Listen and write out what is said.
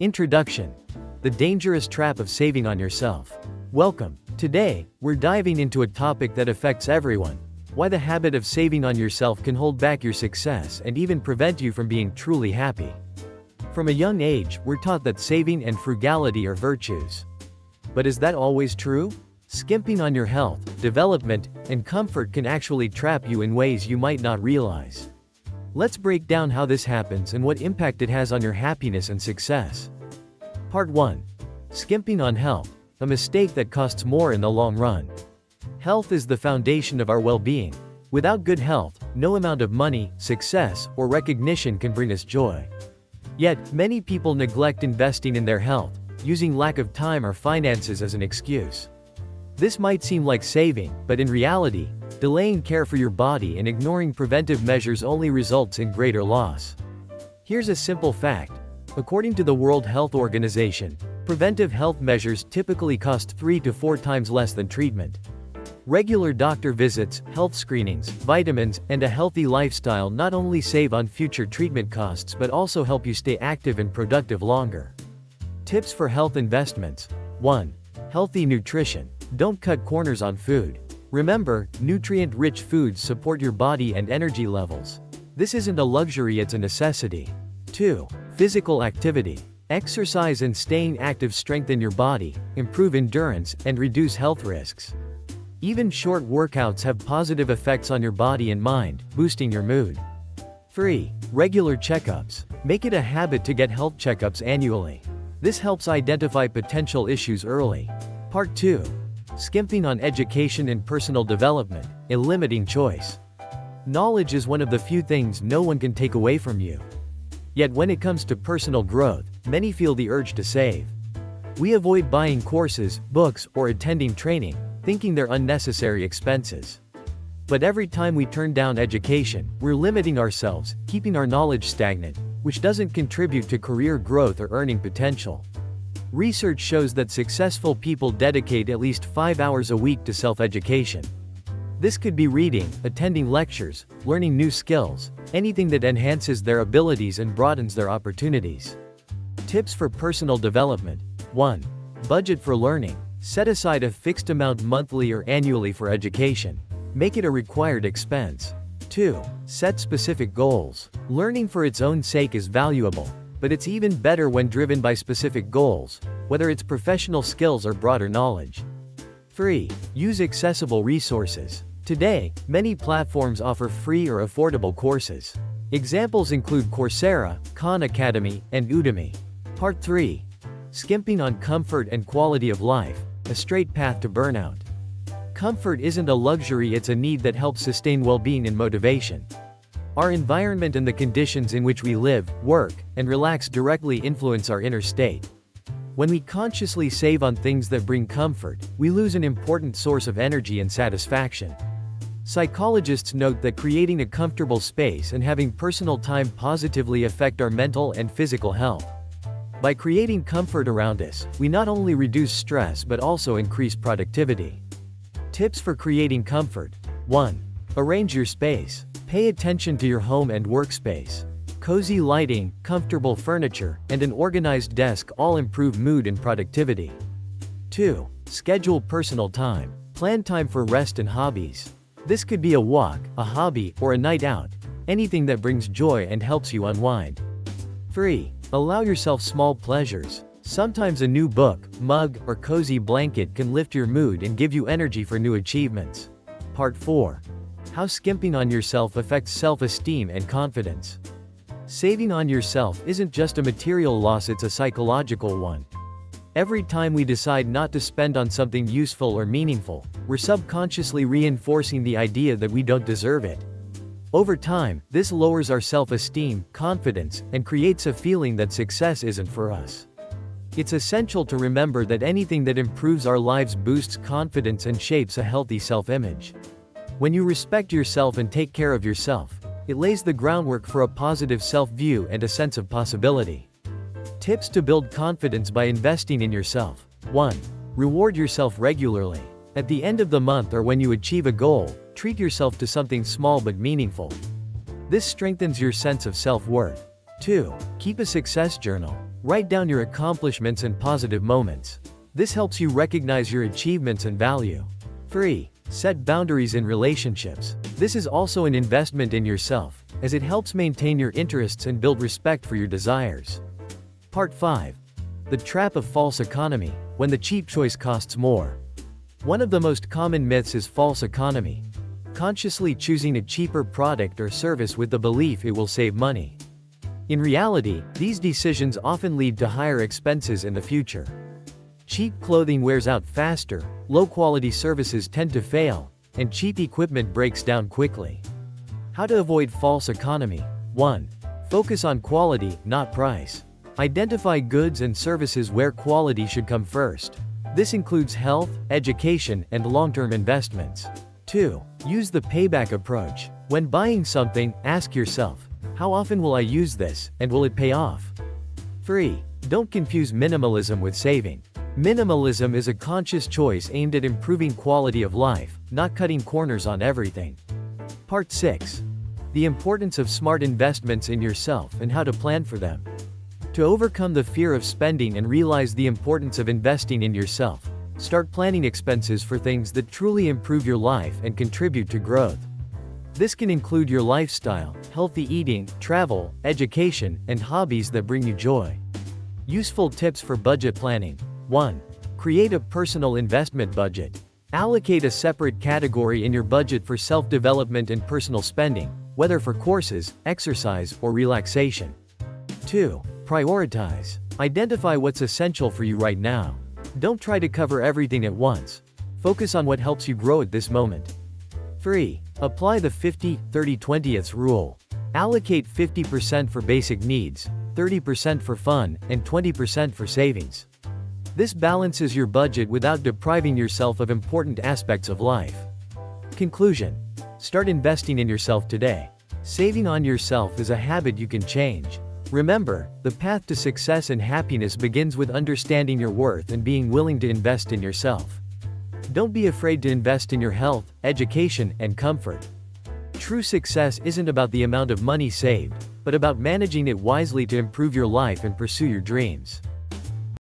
Introduction: the dangerous trap of saving on yourself. Welcome. Today, we're diving into a topic that affects everyone: why the habit of saving on yourself can hold back your success and even prevent you from being truly happy. From a young age, we're taught that saving and frugality are virtues. But is that always true? Skimping on your health, development, and comfort can actually trap you in ways you might not realize. Let's break down how this happens and what impact it has on your happiness and success. Part 1. Skimping on health, a mistake that costs more in the long run. Health is the foundation of our well-being. Without good health, no amount of money, success, or recognition can bring us joy. Yet, many people neglect investing in their health, using lack of time or finances as an excuse. This might seem like saving, but in reality, delaying care for your body and ignoring preventive measures only results in greater loss. Here's a simple fact. According to the World Health Organization, preventive health measures typically cost 3 to 4 times less than treatment. Regular doctor visits, health screenings, vitamins, and a healthy lifestyle not only save on future treatment costs but also help you stay active and productive longer. Tips for health investments. 1. Healthy nutrition. Don't cut corners on food. Remember, nutrient-rich foods support your body and energy levels. This isn't a luxury, it's a necessity. 2. Physical activity. Exercise and staying active strengthen your body, improve endurance, and reduce health risks. Even short workouts have positive effects on your body and mind, boosting your mood. 3. Regular checkups. Make it a habit to get health checkups annually. This helps identify potential issues early. Part 2. Skimping on education and personal development, a limiting choice. Knowledge is one of the few things no one can take away from you. Yet when it comes to personal growth, many feel the urge to save. We avoid buying courses, books, or attending training, thinking they're unnecessary expenses. But every time we turn down education, we're limiting ourselves, keeping our knowledge stagnant, which doesn't contribute to career growth or earning potential. Research shows that successful people dedicate at least 5 hours a week to self-education. This could be reading, attending lectures, learning new skills, anything that enhances their abilities and broadens their opportunities. Tips for personal development. 1. Budget for learning. Set aside a fixed amount monthly or annually for education. Make it a required expense. 2. Set specific goals. Learning for its own sake is valuable, but it's even better when driven by specific goals, whether it's professional skills or broader knowledge. 3. Use accessible resources. Today, many platforms offer free or affordable courses. Examples include Coursera, Khan Academy, and Udemy. Part 3. Skimping on comfort and quality of life, a straight path to burnout. Comfort isn't a luxury, it's a need that helps sustain well-being and motivation. Our environment and the conditions in which we live, work, and relax directly influence our inner state. When we consciously save on things that bring comfort, we lose an important source of energy and satisfaction. Psychologists note that creating a comfortable space and having personal time positively affect our mental and physical health. By creating comfort around us, we not only reduce stress but also increase productivity. Tips for creating comfort. 1. Arrange your space. Pay attention to your home and workspace. Cozy lighting, comfortable furniture, and an organized desk all improve mood and productivity. 2. Schedule personal time. Plan time for rest and hobbies. This could be a walk, a hobby, or a night out, anything that brings joy and helps you unwind. 3. Allow yourself small pleasures. Sometimes a new book, mug, or cozy blanket can lift your mood and give you energy for new achievements. Part 4. How skimping on yourself affects self-esteem and confidence. Saving on yourself isn't just a material loss, it's a psychological one. Every time we decide not to spend on something useful or meaningful, we're subconsciously reinforcing the idea that we don't deserve it. Over time, this lowers our self-esteem, confidence, and creates a feeling that success isn't for us. It's essential to remember that anything that improves our lives boosts confidence and shapes a healthy self-image. When you respect yourself and take care of yourself, it lays the groundwork for a positive self-view and a sense of possibility. Tips to build confidence by investing in yourself. 1. Reward yourself regularly. At the end of the month or when you achieve a goal, treat yourself to something small but meaningful. This strengthens your sense of self-worth. 2. Keep a success journal. Write down your accomplishments and positive moments. This helps you recognize your achievements and value. 3. Set boundaries in relationships. This is also an investment in yourself, as it helps maintain your interests and build respect for your desires. Part 5. The trap of false economy, when the cheap choice costs more. One of the most common myths is false economy. Consciously choosing a cheaper product or service with the belief it will save money. In reality, these decisions often lead to higher expenses in the future. Cheap clothing wears out faster, low-quality services tend to fail, and cheap equipment breaks down quickly. How to avoid false economy? 1. Focus on quality, not price. Identify goods and services where quality should come first. This includes health, education, and long-term investments. 2. Use the payback approach. When buying something, ask yourself, how often will I use this, and will it pay off? 3. Don't confuse minimalism with saving. Minimalism is a conscious choice aimed at improving quality of life, not cutting corners on everything. Part 6. The importance of smart investments in yourself and how to plan for them. To overcome the fear of spending and realize the importance of investing in yourself, start planning expenses for things that truly improve your life and contribute to growth. This can include your lifestyle, healthy eating, travel, education, and hobbies that bring you joy. Useful tips for budget planning. 1. Create a personal investment budget. Allocate a separate category in your budget for self-development and personal spending, whether for courses, exercise, or relaxation. 2. Prioritize. Identify what's essential for you right now. Don't try to cover everything at once. Focus on what helps you grow at this moment. 3. Apply the 50-30-20 rule. Allocate 50% for basic needs, 30% for fun, and 20% for savings. This balances your budget without depriving yourself of important aspects of life. Conclusion. Start investing in yourself today. Saving on yourself is a habit you can change. Remember, the path to success and happiness begins with understanding your worth and being willing to invest in yourself. Don't be afraid to invest in your health, education, and comfort. True success isn't about the amount of money saved, but about managing it wisely to improve your life and pursue your dreams.